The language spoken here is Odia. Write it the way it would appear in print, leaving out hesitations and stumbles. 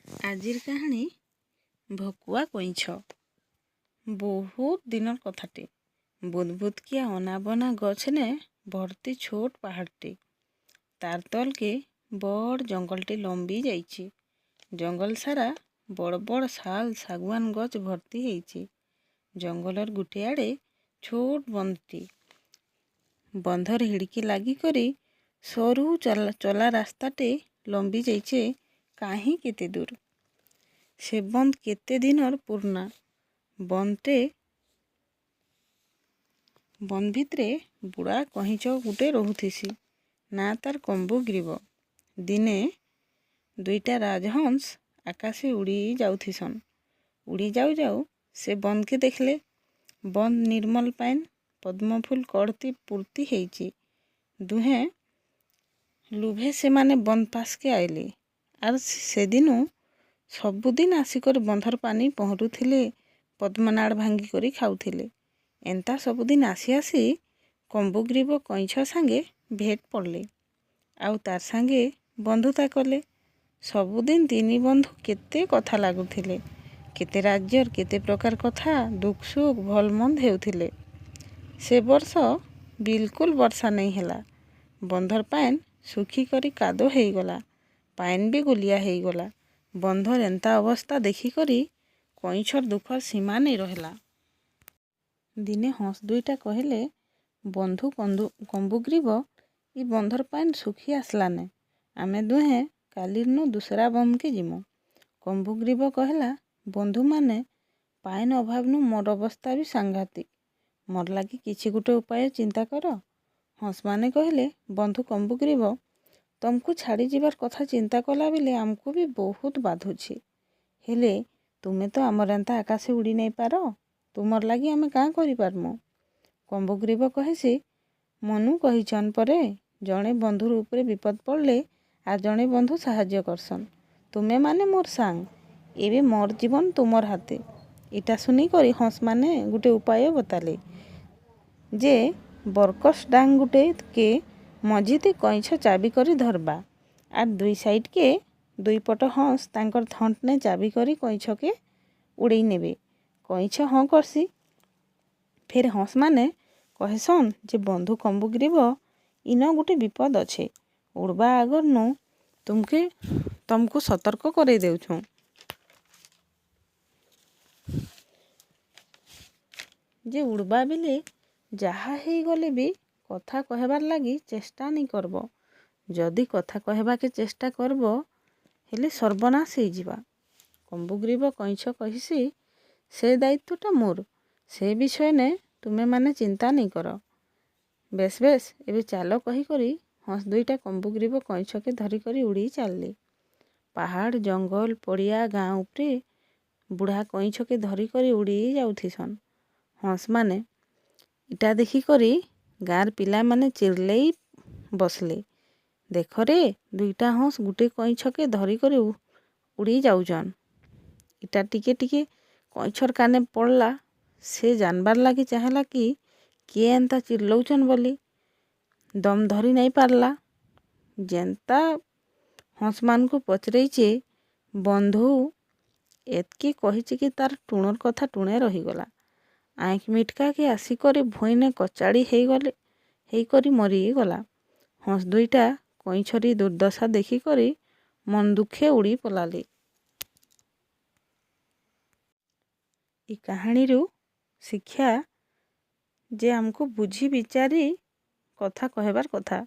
আজির কাহিনী ভকুয়া কইଁଛ। বহুত দিনর কথাটি। বুদবুদকিয়া অনাবনা গছনে ভর্তি ছোট পাহাড়টি। তার তলকে বড় জঙ্গলটি লম্বি যাইছি। জঙ্গল সারা বড় বড় শাল শাগুয়ান গছ ভর্তি হয়েছি। জঙ্গলর গুটে আড়ে ছোট বন্ধটি। বন্ধর হিড়কি লাগি করি সরু চলা রাস্তাটে লম্বি যাইছে কাহি কেতে দূর। সে বন্ধ কেতে দিনর পুরনা। বন্ধ ভিতরে বুড়া কଇଁଛ গুটে রহুথিসি। না তার কম্বুগ্ରୀব। দিনে দুইটা রাজহଂସ আকাশে উড়ি যাউথিসন। উড়ি যাও যাও সে বন্ধকে দেখলে। বন্ধ ନିର୍ମଲ ପାଏନ୍ ପଦ୍ମଫୁଲ କଡ଼ତି ପୂର୍ତ୍ତି ହେଇଛି। ଦୁହେଁ ଲୁଭେ ସେମାନେ ବନ୍ଧ ପାସ୍କେ ଆଇଲେ। ଆର୍ ସେଦିନୁ ସବୁଦିନ ଆସିକରି ବନ୍ଧର ପାନି ପହଁରୁଥିଲେ, ପଦ୍ମନାଡ଼ ଭାଙ୍ଗି କରି ଖାଉଥିଲେ। ଏନ୍ତା ସବୁଦିନ ଆସି ଆସି କମ୍ବୁଗ୍ରୀବ କଇଁଛ ସାଙ୍ଗେ ଭେଟ ପଡ଼ିଲେ। ଆଉ ତାର ସାଙ୍ଗେ ବନ୍ଧୁତା କଲେ। ସବୁଦିନ ତିନି ବନ୍ଧୁ କେତେ କଥା ଲାଗୁଥିଲେ। କେତେ ରାଜ୍ୟର କେତେ ପ୍ରକାର କଥା ଦୁଃଖ ସୁଖ ଭଲ ମନ୍ଦ ହେଉଥିଲେ। ସେ ବର୍ଷ ବିଲକୁଲ ବର୍ଷା ନେଇ ହେଲା। ବନ୍ଧର ପାଏନ୍ ଶୁଖିକରି କାଦୋ ହେଇଗଲା। ପାଏନ୍ ବି ଗୁଲିଆ ହେଇଗଲା। ବନ୍ଧର ଏନ୍ତା ଅବସ୍ଥା ଦେଖିକରି କଇଁଛର ଦୁଃଖର ସୀମା ନେଇ ରହିଲା। ଦିନେ ହଂସ ଦୁଇଟା କହିଲେ, ବନ୍ଧୁ କମ୍ବୁଗ୍ରୀବ, ଇ ବନ୍ଧର ପାଏନ୍ ଶୁଖି ଆସଲାନେ। ଆମେ ଦୁହେଁ କାଲିର୍ନୁ ଦୁସରା ବନ୍ଧକେ ଯିମୁ। କମ୍ବୁଗ୍ରୀବ କହିଲା, ବନ୍ଧୁମାନେ, ପାଏନ୍ ଅଭାବନୁ ମୋର ଅବସ୍ଥା ବି ସାଂଘାତିକ। ମୋର ଲାଗି କିଛି ଗୋଟେ ଉପାୟ ଚିନ୍ତା କର। ହଂସମାନେ କହିଲେ, ବନ୍ଧୁ କମ୍ବୁଗ୍ରୀବ, ତମକୁ ଛାଡ଼ି ଯିବାର କଥା ଚିନ୍ତା କଲା ବେଲେ ଆମକୁ ବି ବହୁତ ବାଧୁଛି। ହେଲେ ତୁମେ ତ ଆମର ଏନ୍ତା ଆକାଶେ ଉଡ଼ି ନେଇ ପାର। ତୁମର ଲାଗି ଆମେ କାଁ କରିପାରମୁ। କମ୍ବୁଗ୍ରୀବ କହେସି, ମନୁ କହିଛନ୍ ପରେ, ଜଣେ ବନ୍ଧୁର ଉପରେ ବିପଦ ପଡ଼ଲେ আর ଜଣେ ବନ୍ଧୁ ସାହାଯ୍ୟ କରସନ୍। ତୁମେ ମାନେ ମୋର ସାଙ୍ଗ। ଏବେ ମୋର ଜୀବନ ତୁମର ହାତେ। ଇଟା ଶୁନିକରି ହଂସମାନେ ଗୋଟେ ଉପାୟ ବତାଲେ ଯେ ବରକସ ଡାଙ୍ଗ ଗୁଟେ କେ ମଝିତେ କଇଁଛ ଚାବି କରି ଧରବା। আর দুই সাইডকে দুই পট হଂস ତାଙ୍କର ଥଣ୍ଟନେ ଚାବି କରି କଇଁଛକେ ଉଡ଼େଇ ନେବେ। କଇଁଛ ହଁ କରସି। ଫେର ହଂସମାନେ କହେସନ୍ ଯେ ବନ୍ଧୁ କମ୍ବୁଗ୍ରୀବ, ଇନ ଗୋଟେ ବିପଦ ଅଛେ। ଉଡ଼ବା ଆଗରନୁ ତମକୁ ସତର୍କ କରେଇ ଦେଉଛୁଁ। ଯେ ଉଡ଼ବା ବେଲେ ଯାହା ହେଇଗଲେ ବି କଥା କହିବାର ଲାଗି ଚେଷ୍ଟା ନେଇ କରବ। ଯଦି କଥା କହିବାକେ ଚେଷ୍ଟା କରବ ହେଲେ ସର୍ବନାଶ ହେଇଯିବା। କମ୍ବୁଗ୍ରୀବ କଇଁଛ କହିସି, ସେ ଦାୟିତ୍ୱଟା ମୋର। ସେ ବିଷୟନେ ତୁମେମାନେ ଚିନ୍ତା ନେଇ କର। ବେଶ ବେଶ ଏବେ ଚାଲ କହିକରି ହଂସ ଦୁଇଟା କମ୍ବୁଗ୍ରୀବ କଇଁଛକେ ଧରିକରି ଉଡ଼ି ଚାଲଲେ। ପାହାଡ଼ ଜଙ୍ଗଲ ପଡ଼ିଆ ଗାଁ ଉପରେ ବୁଢ଼ା କଇଁଛକେ ଧରିକରି ଉଡ଼ି ଯାଉଥିସନ୍। ହଂସମାନେ ଇଟା ଦେଖିକରି ଗାଁର ପିଲାମାନେ ଚିର୍ଲେଇ ବସଲେ। ଦେଖରେ, ଦୁଇଟା ହଂସ ଗୁଟେ କଇଁଛକେ ଧରିକରି ଉଡ଼ି ଯାଉଛନ୍। ଇଟା ଟିକେ ଟିକେ କଇଁଛର କାନେ ପଡ଼ଲା। ସେ ଜାନବାର ଲାଗି ଚାହିଁଲା କି କିଏ ଏନ୍ତା ଚିର୍ଲଉଛନ୍ ବୋଲି। ଦମ ଧରି ନାଇ ପାରଲା। ଯେନ୍ତା ହଂସମାନଙ୍କୁ ପଚରେଇଛେ, ବନ୍ଧୁ ଏତକି କହିଛି କି ତାର ଟୁଣର କଥା ଟୁଣେ ରହିଗଲା। ଆଁଖ ମିଟକାକେ ଆସିକରି ଭୁଇଁନେ କଚାଡ଼ି ହେଇକରି ମରିଗଲା। ହଂସ ଦୁଇଟା କଇଁଛରି ଦୁର୍ଦ୍ଦଶା ଦେଖିକରି ମନ ଦୁଃଖେ ଉଡ଼ି ପଲାଲେ। ଇ କାହାଣୀରୁ ଶିକ୍ଷା ଯେ ଆମକୁ ବୁଝି ବିଚାରି କଥା କହିବାର କଥା।